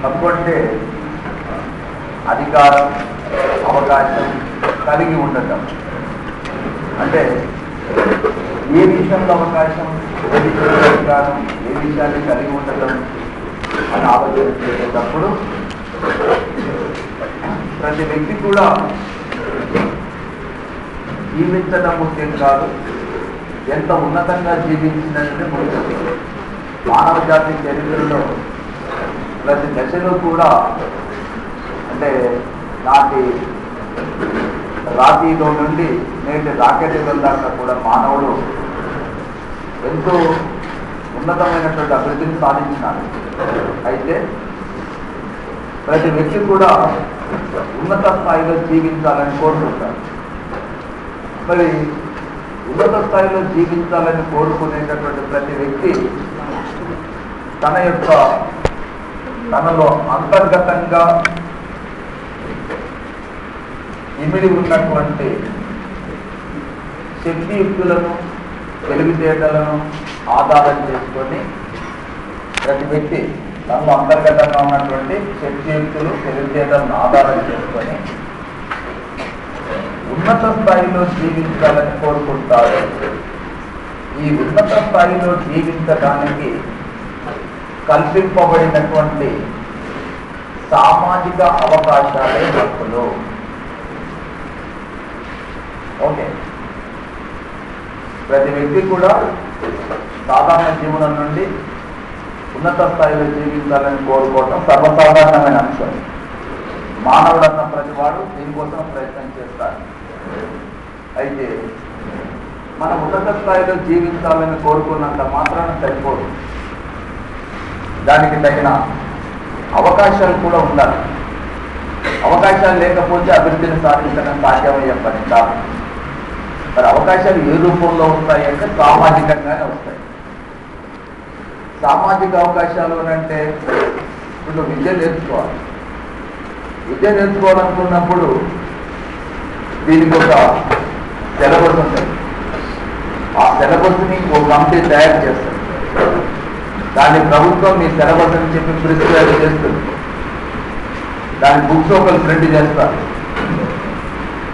హక్కు అంటే అధికారం, అవకాశం కలిగి ఉండటం. అంటే ఏ విషయంలో అవకాశం, ఏ విషయంలో అధికారం, ఏ విషయాన్ని కలిగి ఉండటం అని ఆలోచన చేసేటప్పుడు ప్రతి వ్యక్తి కూడా జీవించడం ముఖ్యం కాదు, ఎంత ఉన్నతంగా జీవించినట్టు ముఖ్యం. మానవ జాతి చరిత్రలో ప్రతి దశలో కూడా అంటే నాటి రాతిలో నుండి నేటి రాకెట్ల దాకా కూడా మానవుడు ఎంతో ఉన్నతమైనటువంటి అభివృద్ధిని సాధించినాడు. అయితే ప్రతి వ్యక్తి కూడా ఉన్నత స్థాయిలో జీవించాలని కోరుకుంటారు. మరి ఉన్నత స్థాయిలో జీవించాలని కోరుకునేటటువంటి ప్రతి వ్యక్తి తనలో అంతర్గతంగా ఇమిడి ఉన్నటువంటి శక్తియుక్తులను, తెలివితేటలను ఆధారం చేసుకొని ప్రతి వ్యక్తి తనలో అంతర్గతంగా ఉన్నటువంటి శక్తియుక్తులు, తెలివితేటలను ఆధారం చేసుకొని ఉన్నత స్థాయిలో జీవించాలని కోరుకుంటారు. ఈ ఉన్నత స్థాయిలో జీవించడానికి కల్పింపబడినటువంటి సామాజిక అవకాశాలే హక్కులు. ఓకే, ప్రతి వ్యక్తి కూడా సాధారణ జీవనం నుండి ఉన్నత స్థాయిలో జీవించాలని కోరుకోవటం సర్వసాధారణమైన అంశం. మానవుడు అన్న ప్రతి వాడు దీనికోసం ప్రయత్నం చేస్తారు. అయితే మనం ఉన్నత స్థాయిలో జీవించాలని కోరుకున్నంత మాత్రాన సరిపోదు, దానికి తగిన అవకాశాలు కూడా ఉండాలి. అవకాశాలు లేకపోతే అభివృద్ధిని సాధించడం సాధ్యమయ్యే పని కాదు. మరి అవకాశాలు ఏ రూపంలో వస్తాయి అంటే సామాజికంగానే వస్తాయి. సామాజిక అవకాశాలు అంటే ఇప్పుడు విద్య నేర్చుకోవాలి. విద్య నేర్చుకోవాలనుకున్నప్పుడు దీనికి ఒక సిలబస్ ఉంటుంది. ఆ సిలబస్ని ఒక కమిటీ తయారు చేస్తారు. దాన్ని ప్రభుత్వం మీ సిలబస్ అని చెప్పి ప్రిస్క్రైబ్ చేస్తుంది. దాని బుక్స్ ఒకరు ప్రింట్ చేస్తారు,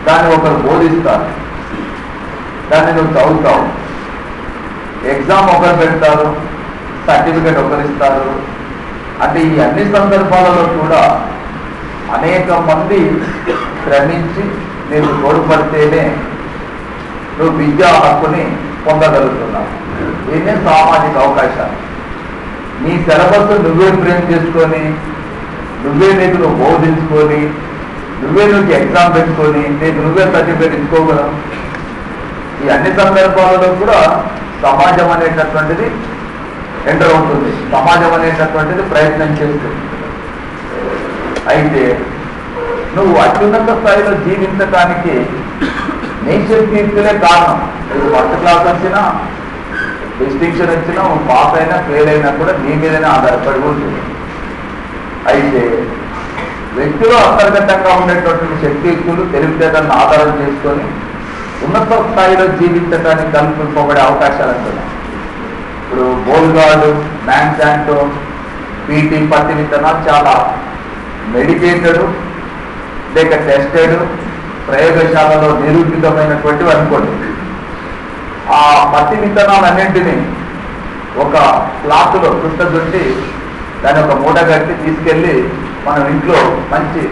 దాన్ని ఒకరు బోధిస్తారు, దాన్ని నువ్వు చదువుతావు. ఎగ్జామ్ ఒకరు పెడతారు, సర్టిఫికేట్ ఒకరు ఇస్తారు. అంటే ఈ అన్ని సందర్భాలలో కూడా అనేక మంది శ్రమించి నీకు తోడ్పడితేనే నువ్వు విద్యా హక్కుని పొందగలుగుతున్నావు. దీన్నే సామాజిక అవకాశాలు. నీ సిలబస్ నువ్వే ఫ్రేమ్ చేసుకొని, నువ్వే నువ్వు బోధించుకొని, నువ్వే ఎగ్జామ్ పెట్టుకొని నువ్వే సర్టిఫికేట్ ఇచ్చుకోగలవు. ఈ అన్ని సందర్భాలలో కూడా సమాజం అనేటటువంటిది ఎంటర్ అవుతుంది, సమాజం అనేటటువంటిది ప్రయత్నం చేస్తుంది. అయితే నువ్వు అత్యున్నత స్థాయిలో జీవించడానికి నీ శక్తియుక్తులే కారణం. నువ్వు ఫస్ట్ క్లాస్ వచ్చినా, డిస్టింక్షన్ వచ్చినా, పాస్ అయినా, ఫెయిల్ అయినా కూడా నీ మీదనే ఆధారపడి ఉంటుంది. అయితే వ్యక్తిలో అంతర్గతంగా ఉండేటటువంటి శక్తియుక్తులు, తెలివితేటలను ఆధారం చేసుకొని ఉన్నత స్థాయిలో జీవించడానికి కల్పింపబడే అవకాశాలు అంటున్నాయి. ఇప్పుడు బోల్గాడు, మ్యాన్సాంటో, పీటీ పత్తి విత్తనాలు చాలా మెడికేటెడ్, లేక టెస్టెడ్, ప్రయోగశాలలో నిరూపితమైనటువంటివి అనుకోండి. ఆ పత్తి విత్తనాలన్నింటినీ ఒక క్లాత్లో చుట్టజుట్టి దాన్ని ఒక మూట కట్టి తీసుకెళ్ళి మనం ఇంట్లో మంచి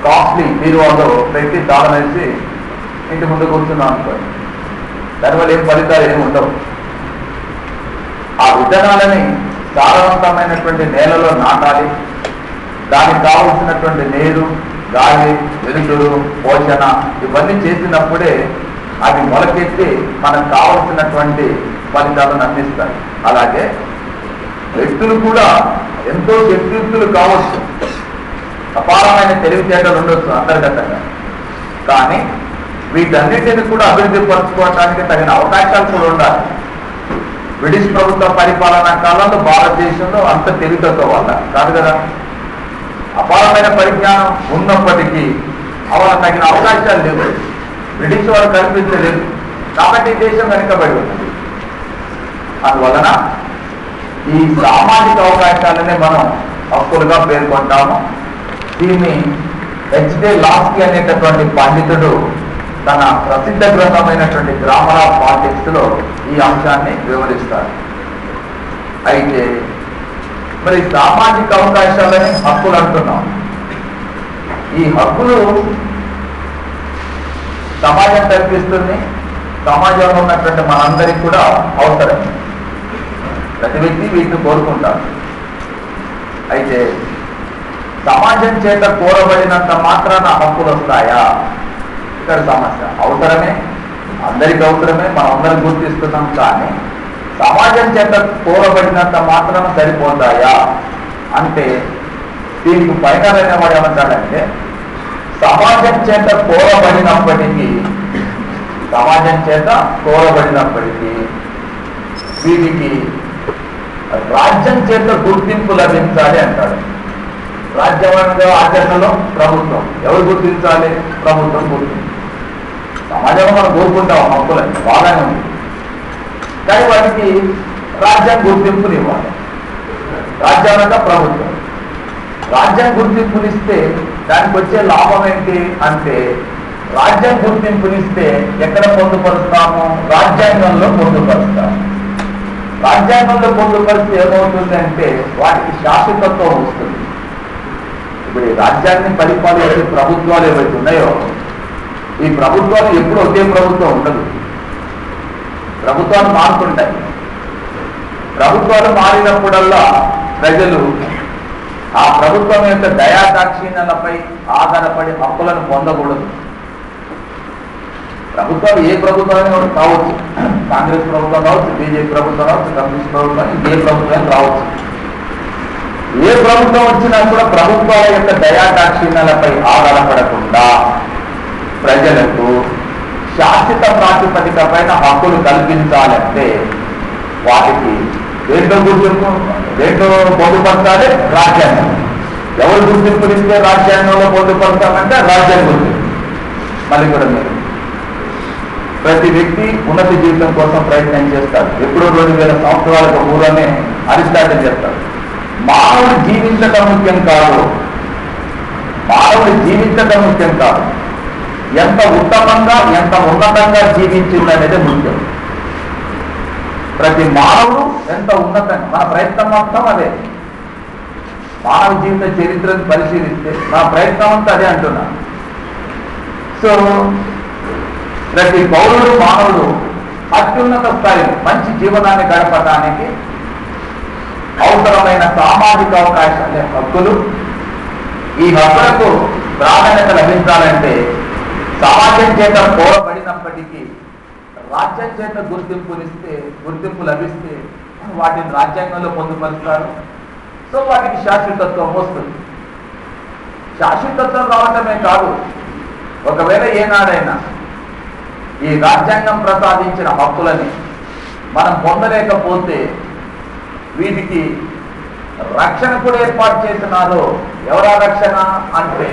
కాస్ట్లీ బీరువాలో పెట్టి తాళం వేసి ఇంటి ముందు కూర్చున్నాం అనుకోండి. దానివల్ల ఏం ఫలితాలు ఏమి ఉండవు. ఆ విత్తనాలని సారవంతమైనటువంటి నేలలో నాటాలి. దానికి కావలసినటువంటి నీరు, గాలి, వెలుతురు, పోషణ ఇవన్నీ చేసినప్పుడే అవి మొలకెత్తి మనకు కావలసినటువంటి ఫలితాలను అందిస్తాయి. అలాగే వ్యక్తులు కూడా ఎంతో శక్తియుక్తులు కావచ్చు, అపారమైన తెలివితేటలు ఉండొచ్చు అంతర్గతంగా. కానీ వీటన్నిటిని కూడా అభివృద్ధి పరచుకోవడానికి తగిన అవకాశాలు కూడా ఉండాలి. బ్రిటిష్ ప్రభుత్వ పరిపాలనా కాలంలో భారతదేశంలో అంత తెలివితేటతో వల్ల కాదు కదా, అపారమైన పరిజ్ఞానం ఉన్నప్పటికీ అవల తగిన అవకాశాలు లేవు, బ్రిటిష్ వారు కల్పించలేదు. కాబట్టి దేశం వెనుకబడి ఉన్నది. అందువలన ఈ సామాజిక అవకాశాలనే మనం హక్కులుగా పేర్కొంటాము. దీన్ని హెచ్డే లాస్కీ అనేటటువంటి పండితుడు తన ప్రసిద్ధ గ్రంథమైనటువంటి గ్రామర్ ఆఫ్ పాలిటిక్స్ లో ఈ అంశాన్ని వివరిస్తారు. అయితే మరి సామాజిక అవకాశాలని హక్కులు అంటున్నాం. ఈ హక్కులు సమాజం కల్పిస్తుంది. సమాజంలో ఉన్నటువంటి మనందరికీ కూడా అవసరం. ప్రతి వ్యక్తి వీటిని కోరుకుంటారు. అయితే సమాజం చేత కోరబడినంత మాత్రాన హక్కులు వస్తాయా? ఇక్కడ సమస్య. అవసరమే, అందరికీ అవసరమే, మనం అందరం గుర్తిస్తున్నాం. కానీ సమాజం చేత కోరబడినంత మాత్రాన సరిపోతాయా అంటే దీనికి ఫైనల్ అనేవాడు ఏమంటాడంటే సమాజం చేత కోరబడినప్పటికీ వీటికి రాజ్యం చేత గుర్తింపు లభించాలి అంటాడు. రాజ్యాంగ ఆచరణలో ప్రభుత్వం ఎవరు గుర్తించాలి? ప్రభుత్వం గుర్తించాలి. సమాజంలో మనం కోరుకుంటాం హక్కులని, బాగానే ఉంది. కానీ వాటికి రాజ్యం గుర్తింపునివ్వాలి. రాజ్యాంగ ప్రభుత్వం రాజ్యం గుర్తింపునిస్తే దానికి వచ్చే లాభం ఏంటి అంటే రాజ్యం గుర్తింపునిస్తే ఎక్కడ పొందుపరుస్తాము? రాజ్యాంగంలో పొందుపరుస్తాము. రాజ్యాంగంలో పొందుపరిస్తే ఏమవుతుంది అంటే వాటికి శాశ్వతత్వం వస్తుంది. ఇప్పుడు ఈ రాజ్యాన్ని పరిపాలించే ప్రభుత్వాలు ఏవైతే ఉన్నాయో ఈ ప్రభుత్వాలు ఎప్పుడు ఒకే ప్రభుత్వం ఉండదు. ప్రభుత్వాలు మారుతుంటాయి. ప్రభుత్వాలు మారినప్పుడల్లా ప్రజలు ఆ ప్రభుత్వం యొక్క దయాదాక్షిణ్యాలపై ఆధారపడి హక్కులను పొందకూడదు. ప్రభుత్వాలు ఏ ప్రభుత్వం కావచ్చు, కాంగ్రెస్ ప్రభుత్వం కావచ్చు, బీజేపీ ప్రభుత్వం కావచ్చు, కమ్యూనిస్ట్ ప్రభుత్వం, ఏ ప్రభుత్వం రావచ్చు. ఏ ప్రభుత్వం వచ్చినా కూడా ప్రభుత్వాల యొక్క దయాదాక్షిణ్యాలపై ఆధారపడకుండా ప్రజలకు శాశ్వత ప్రాతిపదిక పైన హక్కులు కల్పించాలంటే వాటికి రెండో పొందుపరచాలి రాజ్యాంగం. ఎవరు గుర్తింపునిస్తే రాజ్యాంగంలో పొందుపరచాలంటే రాజ్యాంగం గుర్తింపు. మళ్ళీ కూడా మీరు ప్రతి వ్యక్తి ఉన్నత జీవితం కోసం ప్రయత్నం చేస్తారు. ఎప్పుడో 2000 సంవత్సరాలకు పూర్వమే అరిస్టాటిల్ చెప్తారు, మానవుడు జీవించడం ముఖ్యం కాదు, ఎంత ఉత్తమంగా ఎంత ఉన్నతంగా జీవించిందనేది ముఖ్యం. ప్రతి మానవుడు ఎంత ఉన్నతంగా, మన ప్రయత్నం మొత్తం అదే. మానవ జీవిత చరిత్రను పరిశీలిస్తే నా ప్రయత్నం అంతా అదే అంటున్నా. సో ప్రతి పౌరుడు మానవుడు అత్యున్నత స్థాయిలో మంచి జీవనాన్ని గడపడానికి అవసరమైన సామాజిక అవకాశాలే హక్కులు. ఈ హక్కులకు ప్రాధాన్యత లభించాలంటే సమాజం చేత కోరబడినప్పటికీ రాజ్యం చేత గుర్తింపు లభిస్తే వాటిని రాజ్యాంగంలో పొందుపరుస్తారు. సో వాటికి శాశ్వతత్వం వస్తుంది. శాశ్వతత్వం రావటమే కాదు, ఒకవేళ ఏనాడైనా ఈ రాజ్యాంగం ప్రసాదించిన హక్కులని మనం పొందలేకపోతే వీటికి రక్షణ కూడా ఏర్పాటు చేస్తున్నారు. ఎవరా రక్షణ అంటే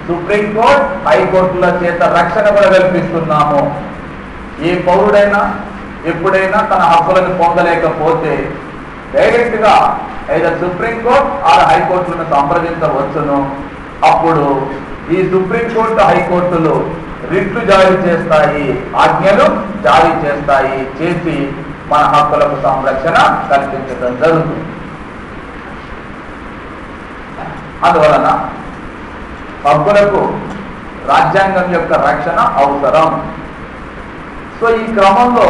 సుప్రీంకోర్టు, హైకోర్టుల చేత రక్షణ కూడా కల్పిస్తున్నాము. ఏ పౌరుడైనా ఎప్పుడైనా తన హక్కులను పొందలేకపోతే డైరెక్ట్ గా either సుప్రీంకోర్టు ఆర్ హైకోర్టులను సంప్రదించవచ్చును. అప్పుడు ఈ సుప్రీంకోర్టు హైకోర్టులు రిట్లు జారీ చేస్తాయి, ఆజ్ఞలు జారీ చేసి మన హక్కులకు సంరక్షణ కల్పించడం జరుగుతుంది. అందువలన హక్కులకు రాజ్యాంగం యొక్క రక్షణ అవసరం. సో ఈ క్రమంలో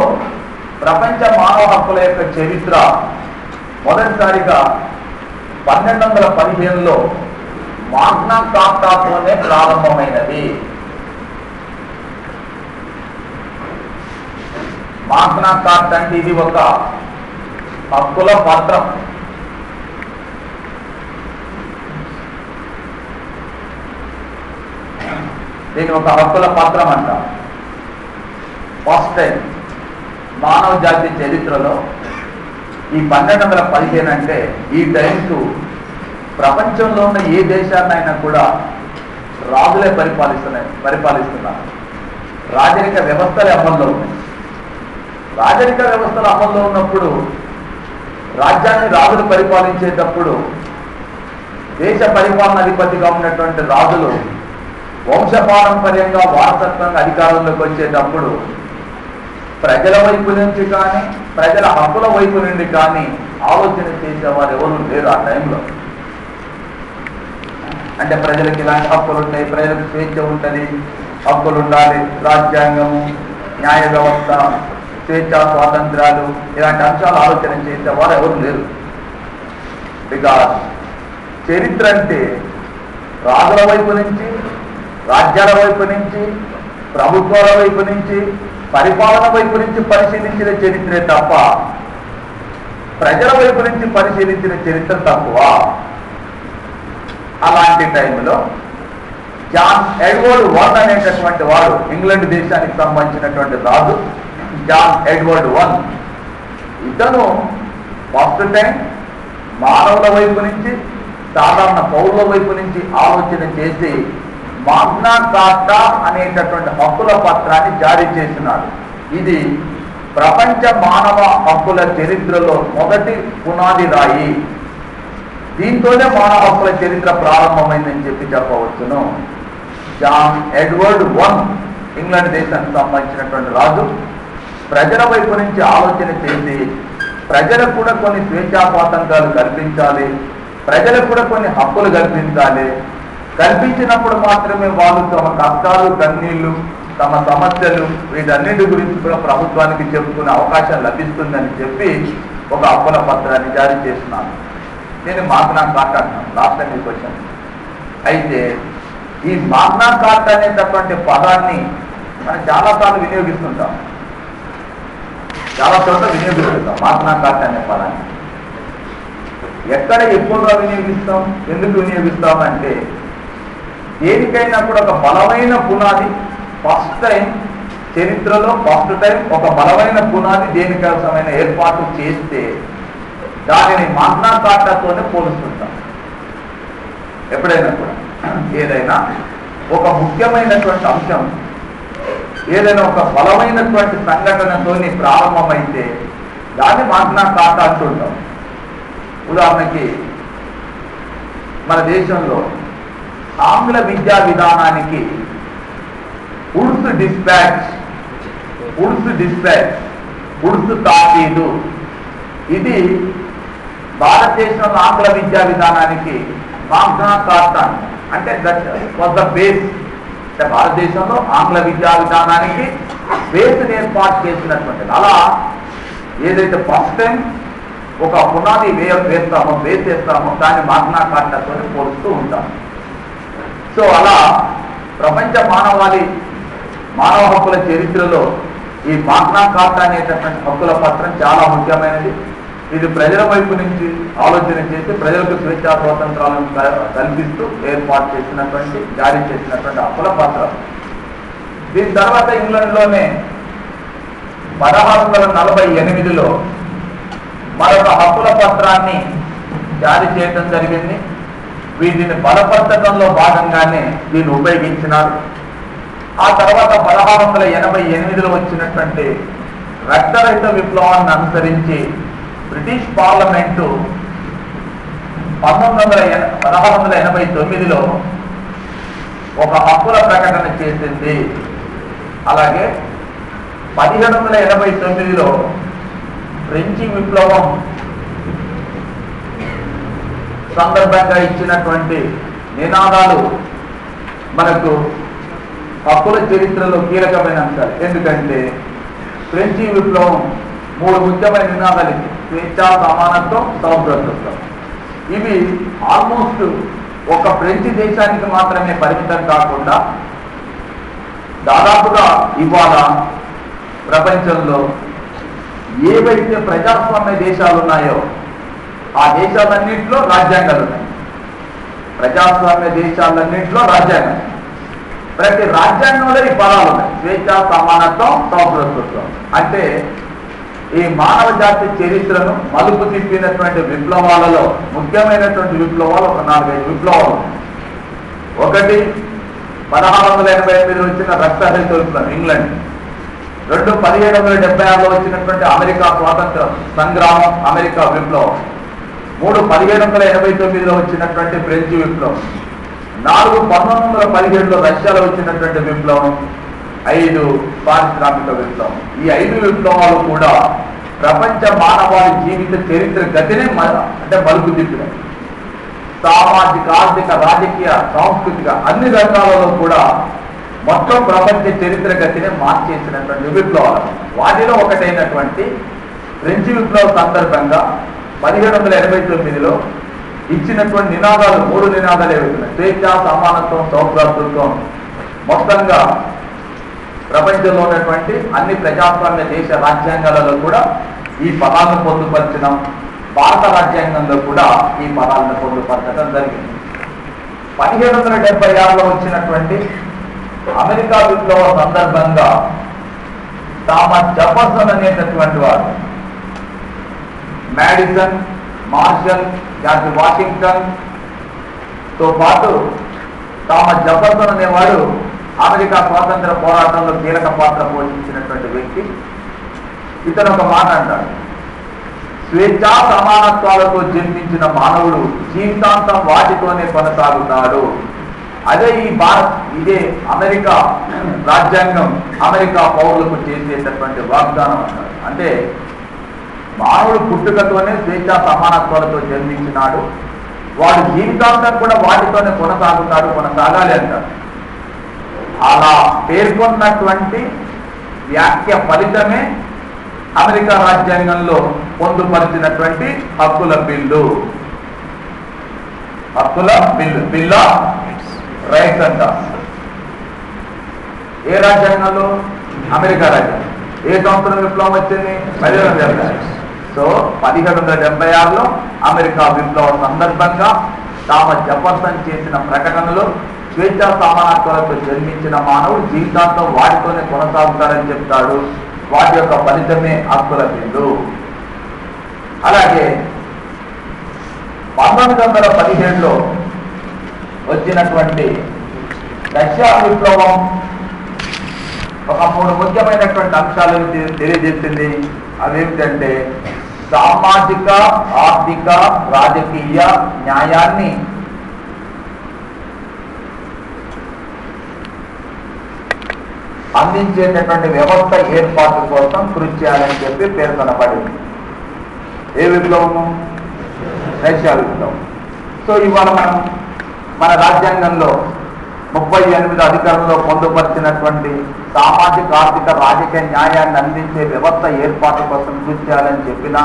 ప్రపంచ మానవ హక్కుల యొక్క చరిత్ర మొదటిసారిగా 1215లో మాగ్నా కార్టాతోనే ప్రారంభమైనది. మాగ్నా కార్టా అంటే ఇది ఒక హక్కుల పత్రం. దీని ఒక హక్కుల పత్రం అంట. ఫస్ట్ టైం మానవ జాతి చరిత్రలో ఈ 1215 అంటే ఈ టైంకు ప్రపంచంలో ఉన్న ఏ దేశాన్నైనా కూడా రాజులే పరిపాలిస్తున్నారు. రాజరిక వ్యవస్థలే అమల్లో ఉన్నాయి. రాజరిక వ్యవస్థలు అమల్లో ఉన్నప్పుడు రాజ్యాన్ని రాజులు పరిపాలించేటప్పుడు దేశ పరిపాలనాధిపతిగా ఉన్నటువంటి రాజులు వంశపారంపర్యంగా వారసత్వంగా అధికారంలోకి వచ్చేటప్పుడు ప్రజల వైపు నుంచి కానీ ప్రజల హక్కుల వైపు నుండి కానీ ఆలోచన చేసేవారు ఎవరు లేరు ఆ టైంలో. అంటే ప్రజలకు ఇలాంటి హక్కులు ఉంటాయి, ప్రజలకు స్వేచ్ఛ ఉంటుంది, హక్కులు ఉండాలి, రాజ్యాంగము, న్యాయ వ్యవస్థ, స్వేచ్ఛా స్వాతంత్రాలు, ఇలాంటి అంశాలు ఆలోచన చేసేవారు ఎవరు లేరు. బికాస్ చరిత్ర అంటే రాజుల వైపు నుంచి, రాజ్యాల వైపు నుంచి, ప్రభుత్వాల వైపు నుంచి, పరిపాలన వైపు నుంచి పరిశీలించిన చరిత్రే తప్ప ప్రజల వైపు నుంచి పరిశీలించిన చరిత్ర తక్కువ. అలాంటి టైంలో జాన్ ఎడ్వర్డ్ వన్ అనేటటువంటి వాడు, ఇంగ్లాండ్ దేశానికి సంబంధించినటువంటి రాజు జాన్ ఎడ్వర్డ్ వన్, ఇతను ఫస్ట్ టైం మానవుల వైపు నుంచి, సాధారణ పౌరుల వైపు నుంచి ఆలోచన చేసి మాగ్నా కార్టా అనేటటువంటి హక్కుల పత్రాన్ని జారీ చేసినాడు. ఇది ప్రపంచ మానవ హక్కుల చరిత్రలో మొదటి పునాది రాయి. దీంతోనే మానవ హక్కుల చరిత్ర ప్రారంభమైందని చెప్పవచ్చును. జాన్ ఎడ్వర్డ్ వన్, ఇంగ్లాండ్ దేశానికి సంబంధించినటువంటి రాజు, ప్రజల వైపు నుంచి ఆలోచన చేసి ప్రజలకు కూడా కొన్ని స్వేచ్ఛా స్వాతంత్రాలు కల్పించాలి, ప్రజలకు కూడా కొన్ని హక్కులు కల్పించాలి, కల్పించినప్పుడు మాత్రమే వాళ్ళు తమ కష్టాలు, కన్నీళ్లు, తమ సమస్యలు, వీటన్నిటి గురించి కూడా ప్రభుత్వానికి చెప్పుకునే అవకాశం లభిస్తుందని చెప్పి ఒక హక్కుల పత్రాన్ని జారీ చేస్తున్నాను. నేను మాగ్నా కార్టా అంటున్నాను, లాస్ట్ టైం మీకు వచ్చాను. అయితే ఈ మాగ్నా కార్టా అనేటటువంటి పదాన్ని మనం చాలాసార్లు వినియోగిస్తుంటాం, చాలా చోట్ల వినియోగిస్తుంటాం. మాగ్నా కార్టా అనే పదాన్ని ఎక్కడ ఎక్కువగా వినియోగిస్తాం, ఎందుకు వినియోగిస్తాం అంటే దేనికైనా కూడా ఒక బలమైన పునాది, ఫస్ట్ టైం చరిత్రలో ఫస్ట్ టైం ఒక బలమైన పునాది దేనికోసమైన ఏర్పాటు చేస్తే దానిని మాగ్నా కార్టాతోనే పోలుస్తుంటాం. ఎప్పుడైనా కూడా ఏదైనా ఒక ముఖ్యమైనటువంటి అంశం, ఏదైనా ఒక బలమైనటువంటి సంఘటనతోని ప్రారంభమైతే దాన్ని మాగ్నా కార్టా అంటుంటాం. ఉదాహరణకి మన దేశంలో ఆంగ్ల విద్యా విధానానికి ఉడ్స్ తాకీదు, ఇది భారతదేశంలో ఆంగ్ల విద్యా విధానానికి మాగ్నా కార్టా, అంటే దట్ వాజ్ ద బేస్. అంటే భారతదేశంలో ఆంగ్ల విద్యా విధానానికి బేస్ ఏర్పాటు చేసినటువంటిది. అలా ఏదైతే ఫస్ట్ టైం ఒక పునాది వేస్తామో, బేస్ వేస్తామో దాన్ని మాగ్నా కార్టాతో పోలుస్తూ ఉంటాం. సో అలా ప్రపంచ మానవ హక్కుల చరిత్రలో ఈ మాగ్నా కార్టా అనేటటువంటి హక్కుల పత్రం చాలా ముఖ్యమైనది. ఇది ప్రజల వైపు నుంచి ఆలోచన చేసి ప్రజలకు స్వేచ్ఛా స్వాతంత్రాలను కల్పిస్తూ ఏర్పాటు చేసినటువంటి, జారీ చేసినటువంటి హక్కుల పత్రం. దీని తర్వాత ఇంగ్లాండ్లోనే 1648లో మరొక హక్కుల పత్రాన్ని జారీ చేయడం జరిగింది. వీటిని బలపరచడంలో భాగంగానే దీన్ని ఉపయోగించినారు. ఆ తర్వాత 1688లో వచ్చినటువంటి రక్తరహిత విప్లవాన్ని అనుసరించి బ్రిటిష్ పార్లమెంటు 1689లో ఒక హక్కుల ప్రకటన చేసింది. అలాగే 1789లో ఫ్రెంచి విప్లవం సందర్భంగా ఇచ్చినటువంటి నినాదాలు మనకు హక్కుల చరిత్రలో కీలకమైన అంశాలు. ఎందుకంటే ఫ్రెంచి విప్లవం 3 ముఖ్యమైన నినాదాలు ఇచ్చింది: స్వేచ్ఛ, సమానత్వం, సౌభ్రతత్వం. ఇవి ఆల్మోస్ట్ ఒక ఫ్రెంచి దేశానికి మాత్రమే పరిమితం కాకుండా దాదాపుగా ఇవాళ ప్రపంచంలో ఏవైతే ప్రజాస్వామ్య దేశాలు ఉన్నాయో ఆ దేశాలన్నింటిలో రాజ్యాంగాలు ఉన్నాయి. ప్రజాస్వామ్య దేశాలన్నింటిలో రాజ్యాంగం, ప్రతి రాజ్యాంగంలో ఈ పదాలు ఉన్నాయి: స్వేచ్ఛ, సమానత్వం, సౌభ్రతత్వం. అంటే ఈ మానవ జాతి చరిత్రను మలుపు తిప్పినటువంటి విప్లవాలలో ముఖ్యమైనటువంటి విప్లవాలు ఒక 4-5 విప్లవాలు. ఒకటి 1688లో వచ్చిన రక్తరహిత విప్లవం ఇంగ్లాండ్. 2 1776లో వచ్చినటువంటి అమెరికా స్వాతంత్ర సంగ్రామం, అమెరికా విప్లవం. 3 1789లో వచ్చినటువంటి ఫ్రెంచ్ విప్లవం, 4 1917లో రష్యాలో వచ్చినటువంటి విప్లవం, 5 పారిశ్రామిక విప్లవం. ఈ 5 విప్లవాలు కూడా ప్రపంచ మానవాళి జీవిత చరిత్ర గతినే మలుపు తిప్పినాయి. సామాజిక, ఆర్థిక, రాజకీయ, సాంస్కృతిక అన్ని రంగాలలో కూడా మొత్తం ప్రపంచ చరిత్ర గతిని మార్చేసినటువంటి విప్లవాలు. వాటిలో ఒకటైనటువంటి ఫ్రెంచ్ విప్లవ సందర్భంగా 1789లో ఇచ్చినటువంటి నినాదాలు 3 నినాదాలు ఏవైతున్నాయి. స్వేచ్ఛ, సమానత్వం, సౌభ్రాతృత్వం. మొత్తంగా ప్రపంచంలో ఉన్నటువంటి అన్ని ప్రజాస్వామ్య దేశ రాజ్యాంగాలలో కూడా ఈ పదాలను పొందుపరిచినాం. భారత రాజ్యాంగంలో కూడా ఈ పదాలను పొందుపరచడం జరిగింది. 1776లో వచ్చినటువంటి అమెరికా విప్లవ సందర్భంగా థామస్ జెఫర్సన్ అనేటటువంటి వారు మాడిసన్, మార్షల్, జార్జ్ వాషింగ్టన్ తో పాటు థామస్ జెఫర్సన్ అనేవాడు అమెరికా స్వాతంత్ర పోరాటంలో కీలక పాత్ర పోషించినటువంటి వ్యక్తి. ఇతను ఒక మాట అంటాడు, స్వేచ్ఛా సమానత్వాలతో జన్మించిన మానవుడు జీవితాంతం వాటితోనే కొనసాగుతాడు. అదే ఇదే అమెరికా రాజ్యాంగం అమెరికా పౌరులకు చేసేటటువంటి వాగ్దానం అన్నాడు. అంటే మానవుడు పుట్టుకతోనే స్వేచ్ఛా సమానత్వాలతో జన్మించినాడు, వాడు జీవితాంతం కూడా వాటితోనే కొనసాగాలి అంటాడు. అలా పేర్కొన్నటువంటి వ్యాఖ్య ఫలితమే అమెరికా రాజ్యాంగంలో పొందుపరిచినటువంటి హక్కుల బిల్లు, బిల్ ఆఫ్ రైట్స్ అంట. ఏ రాజ్యాంగంలో? అమెరికా రాజ్యాంగం. ఏ సంవత్సరం విప్లవం వచ్చింది? 1776. సో 1776లో అమెరికా విప్లవం సందర్భంగా థామస్ జెఫర్సన్ చేసిన ప్రకటనలో స్వేచ్ఛా సమానత్వాలతో జన్మించిన మానవుడు జీవితాంతం వాటితోనే కొనసాగుతారని చెప్తాడు. వాటి యొక్క ఫలితమే హక్కుల బిల్లు. అలాగే 1917లో వచ్చినటువంటి రష్యా విప్లవం ఒక 3 ముఖ్యమైనటువంటి అంశాలను తెలియజేసింది. అవేమిటంటే సామాజిక, ఆర్థిక, రాజకీయ న్యాయాన్ని అందించేటటువంటి వ్యవస్థ ఏర్పాటు కోసం కృషి చేయాలని చెప్పి పేర్కొనబడింది. ఏ విప్లవము? రష్యా విప్లవం. సో ఇవాళ మనం మన రాజ్యాంగంలో 38 అధికారంలో పొందుపరిచినటువంటి సామాజిక, ఆర్థిక, రాజకీయ న్యాయాన్ని అందించే వ్యవస్థ ఏర్పాటు కోసం కృషి చేయాలని చెప్పినా,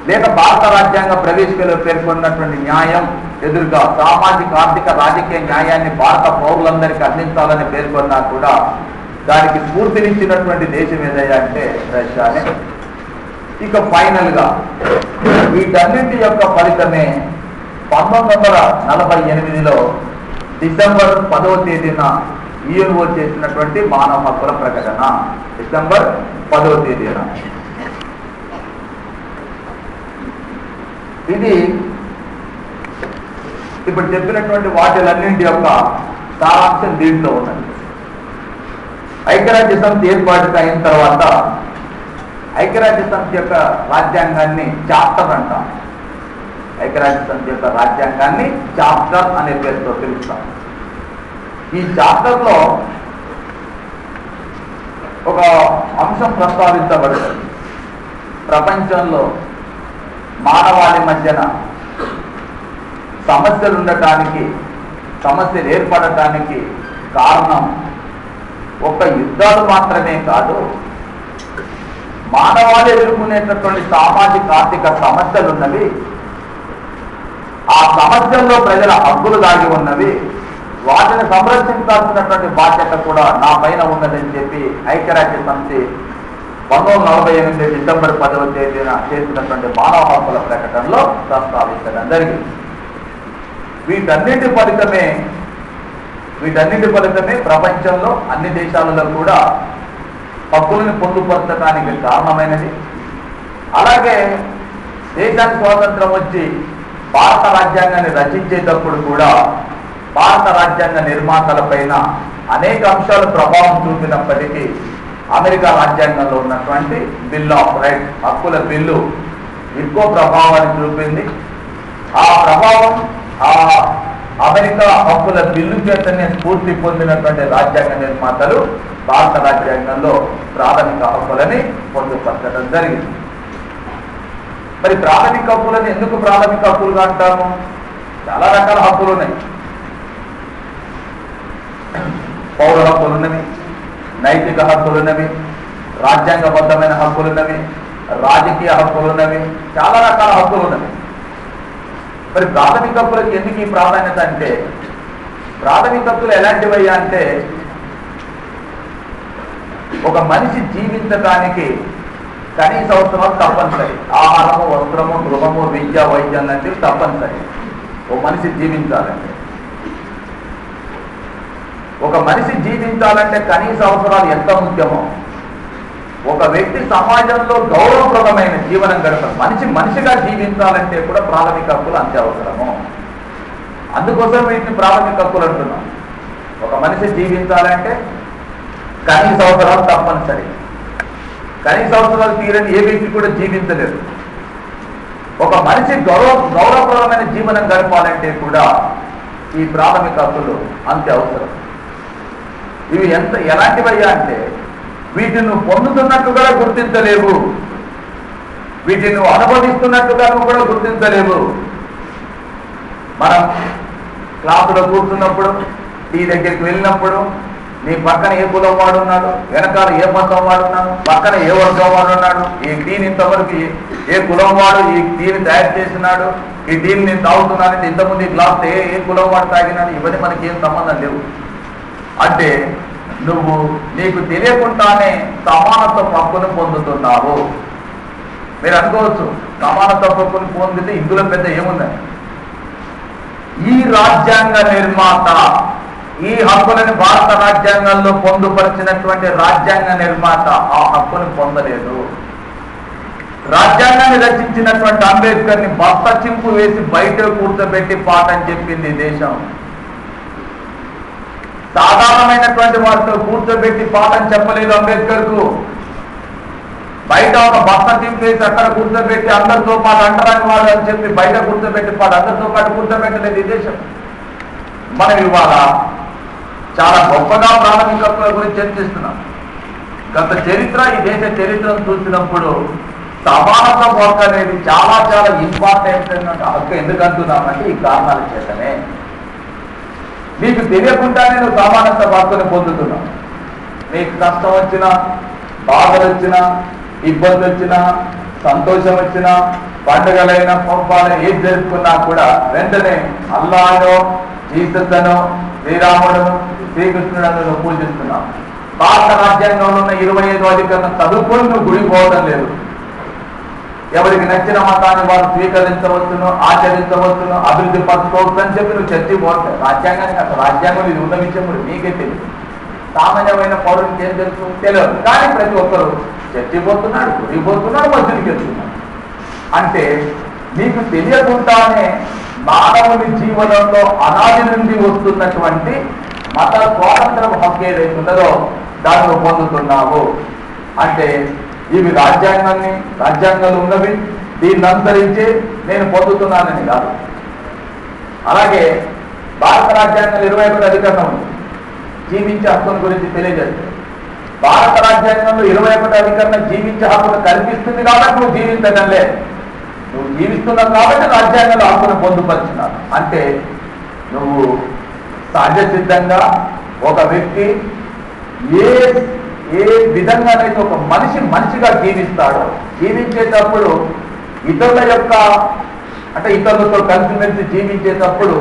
లేక భారత రాజ్యాంగ ప్రవేశికలో పేర్కొన్నటువంటి న్యాయం ఎదురుగా సామాజిక, ఆర్థిక, రాజకీయ న్యాయాన్ని భారత పౌరులందరికీ అందించాలని పేర్కొన్నా కూడా దానికి స్ఫూర్తినిచ్చినటువంటి దేశం ఏదయ్యా అంటే రష్యానే. ఇక ఫైనల్ గా వీటన్నింటి యొక్క ఫలితమే 1948లో డిసెంబర్ 10వ తేదీన యుఎన్ఓ చేసినటువంటి మానవ హక్కుల ప్రకటన. డిసెంబర్ 10వ తేదీన ఇది ఇప్పుడు చెప్పినటువంటి వాటిలన్నింటి యొక్క సారాంశం దీంట్లో ఉన్నది. ఐక్యరాజ్య సమితి ఏర్పాటు అయిన తర్వాత ఐక్యరాజ్య సమితి యొక్క రాజ్యాంగాన్ని చాప్టర్ అంటాం. ఐక్యరాజ్య సమితి యొక్క రాజ్యాంగాన్ని చాప్టర్ అనే పేరుతో పిలుస్తాం. ఈ చాప్టర్లో ఒక అంశం ప్రస్తావించబడుతుంది. ప్రపంచంలో మానవాళి మధ్యన సమస్యలు ఉండటానికి, సమస్యలు ఏర్పడటానికి కారణం ఒక యుద్ధాలు మాత్రమే కాదు, మానవాళి ఎదుర్కొనేటటువంటి సామాజిక, ఆర్థిక సమస్యలు ఉన్నవి. ఆ సమస్యల్లో ప్రజల హక్కులు దాగి ఉన్నవి. వాటిని సంరక్షించాల్సినటువంటి బాధ్యత కూడా నా పైన ఉన్నదని చెప్పి ఐక్యరాజ్య సమితి 1948 డిసెంబర్ 10వ తేదీన చేసినటువంటి మానవ హక్కుల ప్రకటనలో ప్రస్తావించడం జరిగింది. వీటన్నింటి ఫలితమే ప్రపంచంలో అన్ని దేశాలలో కూడా హక్కులను పొందుపరచడానికి కారణమైనది. అలాగే దేశానికి స్వాతంత్రం వచ్చి భారత రాజ్యాంగాన్ని రచించేటప్పుడు కూడా భారత రాజ్యాంగ నిర్మాతల పైన అనేక అంశాలు ప్రభావం చూపినప్పటికీ అమెరికా రాజ్యాంగంలో ఉన్నటువంటి బిల్ ఆఫ్ రైట్స్, హక్కుల బిల్లు ఎక్కువ ప్రభావాన్ని చూపింది. ఆ ప్రభావం ఆ అమెరికా హక్కుల బిల్లు చేతనే స్ఫూర్తి పొందినటువంటి రాజ్యాంగ నిర్మాతలు భారత రాజ్యాంగంలో ప్రాథమిక హక్కులని పొందుపరచడం జరిగింది. మరి ప్రాథమిక హక్కులని ఎందుకు ప్రాథమిక హక్కులుగా అంటాము? చాలా రకాల హక్కులు ఉన్నాయి. పౌర హక్కులున్నవి, నైతిక హక్కులున్నవి, రాజ్యాంగబద్ధమైన హక్కులున్నవి, రాజకీయ హక్కులున్నవి, చాలా రకాల హక్కులు ఉన్నవి. మరి ప్రాథమిక హక్కులకి ఎందుకు ఈ ప్రాధాన్యత అంటే, ప్రాథమిక హక్కులు ఎలాంటివయ్యా అంటే, ఒక మనిషి జీవించడానికి కనీస అవసరాలు తప్పనిసరి. ఆహారము, వస్త్రము, గృహము, విద్య, వైద్యం లాంటివి తప్పనిసరి ఒక మనిషి జీవించాలంటే. ఒక మనిషి జీవించాలంటే కనీస అవసరాలు ఎంత ముఖ్యమో, ఒక వ్యక్తి సమాజంలో గౌరవప్రదమైన జీవనం గడపాలి, మనిషిగా జీవించాలంటే కూడా ప్రాథమిక హక్కులు అంతే అవసరము. అందుకోసం వీటిని ప్రాథమిక హక్కులు అంటున్నాం. ఒక మనిషి జీవించాలంటే కనీస అవసరాలు తప్పనిసరి. కనీస అవసరాలు తీరని ఏ వ్యక్తి కూడా జీవించలేదు. ఒక మనిషి గౌరవప్రదమైన జీవనం గడపాలంటే కూడా ఈ ప్రాథమిక హక్కులు అంతే అవసరం. ఇవి ఎలాంటివయ్యా అంటే, వీటిని పొందుతున్నట్టుగా గుర్తించలేవు, వీటిని అనుభవిస్తున్నట్టుగా కూడా గుర్తించలేవు. మనం క్లాసులో కూర్చున్నప్పుడు, టీ దగ్గరికి వెళ్ళినప్పుడు, నీ పక్కన ఏ కులం వాడున్నాడు, వెనకాల ఏ మతం వాడున్నాడు, పక్కన ఏ వర్గం వాడున్నాడు, ఈ టీని ఇంతవరకు ఏ కులం వాడు ఈ టీని తయారు చేసినాడు, ఈ టీని నేను తాగుతున్నానంటే ఇంతకుముందు ఈ గ్లాస్ ఏ కులం వాడు తాగినాడు, ఇవన్నీ మనకి ఏం సంబంధం లేవు. అంటే నీకు తెలియకుండానే సమానత్వ హక్కును పొందుతున్నావు. మీరు అనుకోవచ్చు, సమానత్వ హక్కును పొందితే ఇందులో పెద్ద ఏముందని. ఈ రాజ్యాంగ నిర్మాత ఈ హక్కులను భారత రాజ్యాంగంలో పొందుపరిచినటువంటి రాజ్యాంగ నిర్మాత ఆ హక్కును పొందలేదు. రాజ్యాంగాన్ని రచించినటువంటి అంబేద్కర్ని బస్త చింపు వేసి బయట కూర్చోబెట్టి పాఠం చెప్పింది దేశం. సాధారణమైనటువంటి వారితో కూర్చోబెట్టి పాఠం చెప్పలేదు అంబేద్కర్కు. బయట ఒక బస్త చింపేసి అక్కడ కూర్చోబెట్టి అందరితో పాటు అంటరాని వాడు అని చెప్పి బయట కూర్చోబెట్టి పాటు అందరితో పాటు కూర్చోబెట్టలేదు ఈ దేశం. మనం ఇవాళ చాలా గొప్పగా ప్రాథమిక హక్కుల గురించి చర్చిస్తున్నాం. గత చరిత్ర, ఈ దేశ చరిత్రను చూసినప్పుడు సమానత్వ హక్కు అనేది చాలా చాలా ఇంపార్టెంట్ హక్కు. ఎందుకు అంటున్నామంటే ఈ కారణాల చేతనే. నీకు తెలియకుండానే నువ్వు సమానత్వ హక్కుని పొందుతున్నావు. నీకు కష్టం వచ్చినా, బాధలు వచ్చినా, ఇబ్బంది వచ్చినా, సంతోషం వచ్చినా, పండుగలైన పంపాలని ఏది జరుపుకున్నా కూడా వెంటనే అల్లాహ్నో, జీసస్ అనో, శ్రీరాముడును, శ్రీకృష్ణుడను నువ్వు పూజిస్తున్నావు. భారత రాజ్యాంగంలో ఉన్న 25వ అధికరణం చదువుకొని నువ్వు గుడికి పోవడం లేదు. ఎవరికి నచ్చిన మతాన్ని వారు స్వీకరించవచ్చును, ఆచరించవచ్చును, అభివృద్ధి పరచుకోవచ్చు అని చెప్పి నువ్వు చర్చి పోతావు. రాజ్యాంగానికి అసలు రాజ్యాంగం ఇది ఉన్న విషయం కూడా నీకే తెలియదు. సామాన్యమైన పౌరునికి ఏం తెలుసు? తెలియదు. కానీ ప్రతి ఒక్కరు చర్చి పోతున్నాడు, గుడికి పోతున్నాడు, మసీదుకి వెళ్తున్నాడు. అంటే నీకు తెలియకుండానే మానవుని జీవనంలో అనాది నుండి వస్తున్నటువంటి మత స్వాతంత్రం హక్కు ఏదైతే ఉన్నదో దాన్ని పొందుతున్నావు. అంటే ఇవి రాజ్యాంగంలో ఉన్నవి, దీన్ని అనుసరించి నేను పొందుతున్నానని కాదు. అలాగే భారత రాజ్యాంగంలో 21వ అధికరణం ఉంది, జీవించే హక్కుల గురించి తెలియజేస్తుంది. భారత రాజ్యాంగంలో 21వ అధికరణం జీవించే హక్కును కల్పిస్తుంది కాబట్టి నువ్వు జీవించడం లేదు. నువ్వు జీవిస్తున్నావు కాబట్టి రాజ్యాంగంలో హక్కును పొందుపరిచినావు. అంటే నువ్వు సహజ సిద్ధంగా ఒక వ్యక్తి ఏ విధంగానైతే ఒక మనిషిగా జీవిస్తాడో, జీవించేటప్పుడు ఇతరులతో కలిసిమెలిసి జీవించేటప్పుడు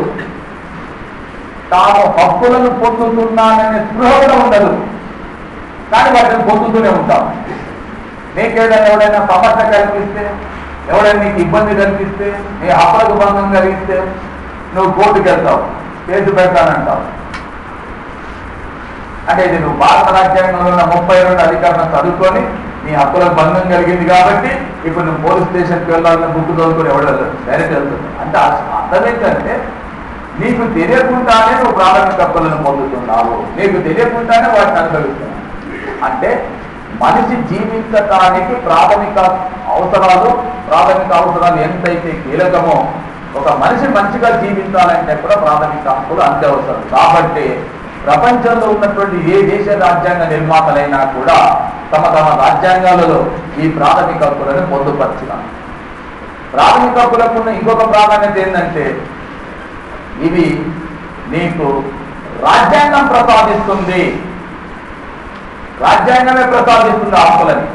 తాను హక్కులను పొందుతున్నాననే స్పృహ కూడా ఉండదు. కానీ వాటిని పొందుతూనే ఉంటాం. ఎవడైనా సమస్య కల్పిస్తే, ఎవడైనా నీకు ఇబ్బంది కల్పిస్తే, నీ హక్కులకు భంగం కలిగిస్తే నువ్వు కోర్టుకు వెళ్తావు, కేసు పెడతానంటావు. అంటే ఇది నువ్వు భారత రాజ్యాంగంలో ఉన్న 32 అధికారులను చదువుకొని నీ హక్కులకు భంగం కలిగింది కాబట్టి ఇప్పుడు నువ్వు పోలీస్ స్టేషన్కి వెళ్ళాలని బుక్ చదువుకొని ఎవడెళ్ళదు, డైరెక్ట్ వెళ్తుంది. అంటే అర్థం ఏంటంటే నీకు తెలియకుండానే నువ్వు ప్రాథమిక హక్కులను పొందుతున్నావు, నీకు తెలియకుండానే వాటిని అనుభవిస్తున్నావు. అంటే మనిషి జీవించడానికి ప్రాథమిక అవసరాలు ఎంతైతే కీలకమో ఒక మనిషి మంచిగా జీవించాలంటే కూడా ప్రాథమిక హక్కులు అత్యవసరం. కాబట్టి ప్రపంచంలో ఉన్నటువంటి ఏ దేశ రాజ్యాంగ నిర్మాతలైనా కూడా తమ తమ రాజ్యాంగాలలో ఈ ప్రాథమిక హక్కులను పొందుపరిచినారు. ప్రాథమిక హక్కులకు ఉన్న ఇంకొక ప్రాధాన్యత ఏంటంటే ఇవి నీకు రాజ్యాంగం ప్రసాదిస్తుంది, రాజ్యాంగమే ప్రసాదిస్తుంది హక్కులని.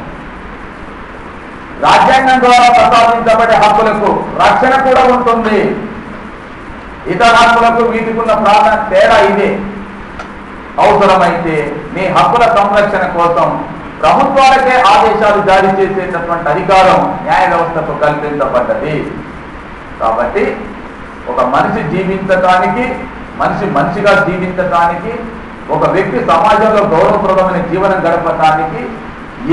రాజ్యాంగం ద్వారా ప్రసాదించబడే హక్కులకు రక్షణ కూడా ఉంటుంది. ఇతర హక్కులకు వీటికున్న ప్రాధాన్యత తేడా ఇదే. అవసరమైతే మీ హక్కుల సంరక్షణ కోసం ప్రభుత్వాలకే ఆదేశాలు జారీ చేసేటటువంటి అధికారం న్యాయ వ్యవస్థకు కల్పించబడ్డది. కాబట్టి ఒక మనిషి జీవించటానికి, మనిషి మంచిగా జీవించటానికి, ఒక వ్యక్తి సమాజంలో గౌరవప్రదమైన జీవనం గడపటానికి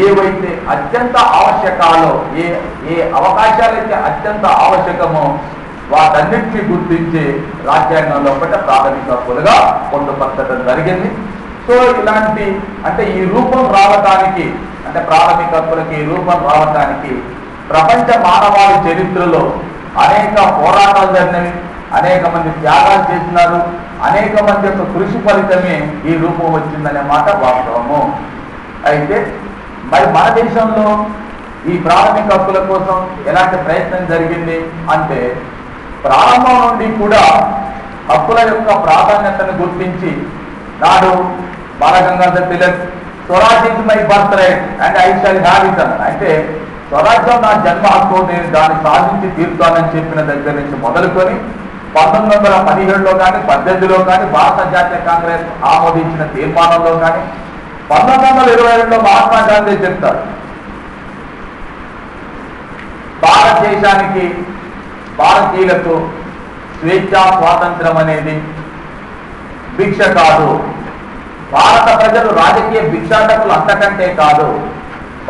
ఏవైతే అత్యంత ఆవశ్యకాలో, ఏ అవకాశాలైతే అత్యంత ఆవశ్యకమో వాటన్నిటినీ గుర్తించి రాజ్యాంగంలో ప్రాథమిక హక్కులుగా పొందుపరచడం జరిగింది. సో ఇలాంటి అంటే ఈ రూపం రావటానికి, అంటే ప్రాథమిక హక్కులకి ఈ రూపం రావటానికి ప్రపంచ మానవాళి చరిత్రలో అనేక పోరాటాలు జరిగినవి, అనేక మంది త్యాగాలు చేసినారు, అనేక మంది యొక్క కృషి ఫలితమే ఈ రూపం వచ్చిందనే మాట వాస్తవము. అయితే మరి మన దేశంలో ఈ ప్రాథమిక హక్కుల కోసం ఎలాంటి ప్రయత్నం జరిగింది అంటే ప్రారంభం నుండి కూడా హక్కుల యొక్క ప్రాధాన్యతను గుర్తించి నాడు Balagangadhar Tilak Swaraj is my birthright and I shall have it అన్న, అంటే స్వరాజ్యం నా జన్మ హక్కు, నేను దాన్ని సాధించి తీరుతానని చెప్పిన దగ్గర నుంచి మొదలుకొని 1917లో కానీ 18లో కానీ భారత జాతీయ కాంగ్రెస్ ఆమోదించిన తీర్మానంలో కానీ 1922లో మహాత్మా గాంధీ చెప్తారు భారతదేశానికి, భారతీయులకు స్వేచ్ఛా స్వాతంత్రం అనేది భిక్ష కాదు, భారత ప్రజలు రాజకీయ భిక్షాటకులు అంతకంటే కాదు,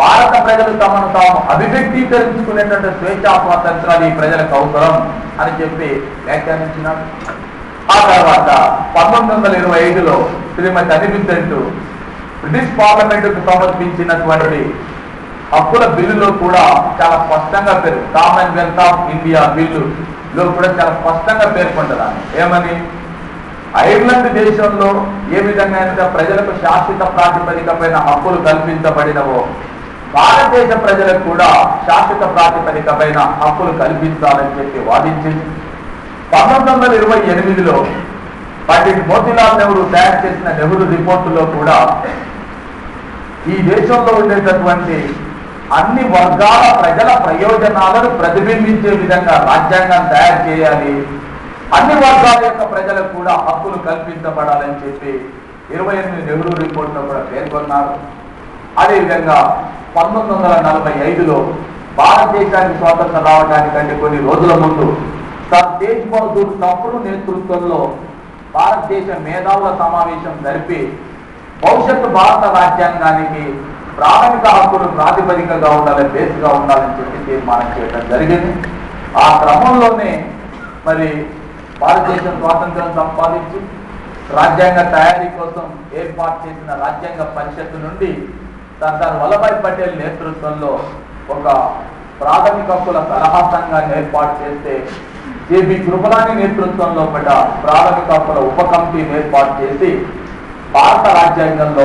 భారత ప్రజలు తమను తాము అభివ్యక్తీకరించుకునేటువంటి స్వేచ్ఛా స్వాతంత్రాలు ఈ ప్రజలకు అవసరం అని చెప్పి వ్యాఖ్యానించినారు. ఆ తర్వాత 1925లో శ్రీమతి అనిబిసెంట్ బ్రిటిష్ పార్లమెంటుకు సమర్పించినటువంటి హక్కుల బిల్లులో కూడా చాలా స్పష్టంగా కామన్వెల్త్ ఆఫ్ ఇండియా బిల్లులో కూడా చాలా స్పష్టంగా పేర్కొంటున్నాను. ఏమని? ఐర్లాండ్ దేశంలో ఏ విధంగా ప్రజలకు శాశ్వత ప్రాతిపదికపైన హక్కులు కల్పించబడినవో భారతదేశ ప్రజలకు కూడా శాశ్వత ప్రాతిపదికపైన హక్కులు కల్పించాలని చెప్పి వాదించింది. 1928లో పండిట్ మోతీలాల్ నెహ్రూ తయారు చేసిన నెహ్రూ రిపోర్టులో కూడా ఈ దేశంలో ఉండేటటువంటి అన్ని వర్గాల ప్రజల ప్రయోజనాలను ప్రతిబింబించే విధంగా రాజ్యాంగాన్ని తయారు చేయాలి, అన్ని వర్గాల యొక్క ప్రజలకు కూడా హక్కులు కల్పించబడాలని చెప్పి 28 నెహ్రూ రిపోర్టులో కూడా పేర్కొన్నారు. అదేవిధంగా 1945లో భారతదేశానికి స్వాతంత్రం రావడానికంటే కొన్ని రోజుల ముందు సర్ తేజ్ బహదూర్ తప్పుడు నేతృత్వంలో భారతదేశ మేధావుల సమావేశం జరిపి భవిష్యత్తు భారత రాజ్యాంగానికి ప్రాథమిక హక్కులు ప్రాతిపదికగా ఉండాలని, బేస్గా ఉండాలని చెప్పి తీర్మానం చేయడం జరిగింది. ఆ క్రమంలోనే మరి భారతదేశం స్వాతంత్రం సంపాదించి రాజ్యాంగ తయారీ కోసం ఏర్పాటు చేసిన రాజ్యాంగ పరిషత్తు నుండి సర్దార్ వల్లభాయ్ పటేల్ నేతృత్వంలో ఒక ప్రాథమిక హక్కుల సలహా సంఘాన్ని ఏర్పాటు చేస్తే జేబీ కృపలాని నేతృత్వంలో ప్రాథమిక హక్కుల ఉప కమిటీని ఏర్పాటు చేసి భారత రాజ్యాంగంలో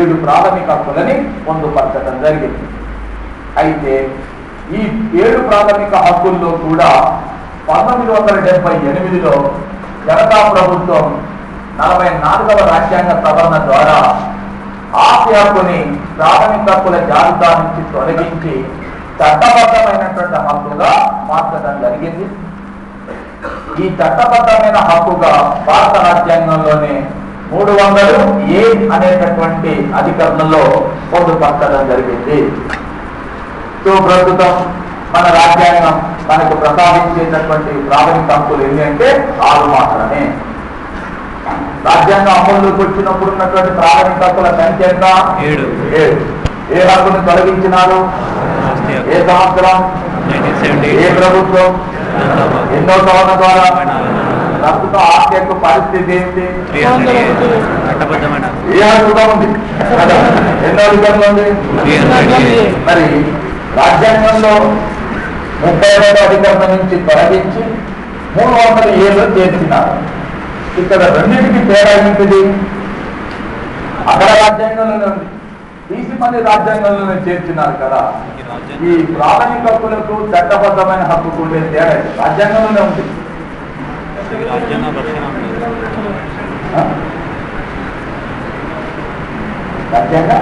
7 ప్రాథమిక హక్కులని పొందుపరచడం జరిగింది. అయితే ఈ 7 ప్రాథమిక హక్కుల్లో కూడా 1978లో జనతా ప్రభుత్వం 44వ రాజ్యాంగ సవరణ ద్వారా ఆస్తి హక్కుని ప్రాథమిక హక్కుల జాబితా నుంచి తొలగించి చట్టబద్ధమైనటువంటి హక్కుగా మార్చడం జరిగింది. ఈ చట్టబద్ధమైన హక్కుగా భారత రాజ్యాంగంలోనే 300A అనేటటువంటి అధికరణలో పొందుపరచడం జరిగింది. సో ప్రస్తుతం మన రాజ్యాంగం మనకు ప్రసాదించేటటువంటి ప్రాథమిక హక్కులు ఎన్ని అంటే 6 మాత్రమే. రాజ్యాంగం అమల్లోకి వచ్చినప్పుడు ఉన్నటువంటి ప్రాథమిక హక్కుల సంఖ్య ఎంత? 7. ఏ హక్కును తొలగించినారు? ఏ సంవత్సరం? ఏ ప్రభుత్వం? ఎన్నో సవరణ ద్వారా? ప్రస్తుతం ఆస్తి యొక్క పరిస్థితి ఏంటి? ఏ హక్కుగా ఉంది? ఎన్నో అధికారంలో ఉంది? మరి రాజ్యాంగంలో 35వ అధికరణ నుంచి తొలగించి 307లో చేర్చినారు. ఇక్కడ రెండింటికి తేడా ఏంటిది? అక్కడ రాజ్యాంగంలోనే ఉంది, తీసిమల్లి రాజ్యాంగంలోనే చేర్చినారు కదా. ఈ ప్రాథమిక హక్కులకు చట్టబద్ధమైన హక్కుకు ఉండే తేడా రాజ్యాంగంలోనే ఉంది. రాజ్యాంగ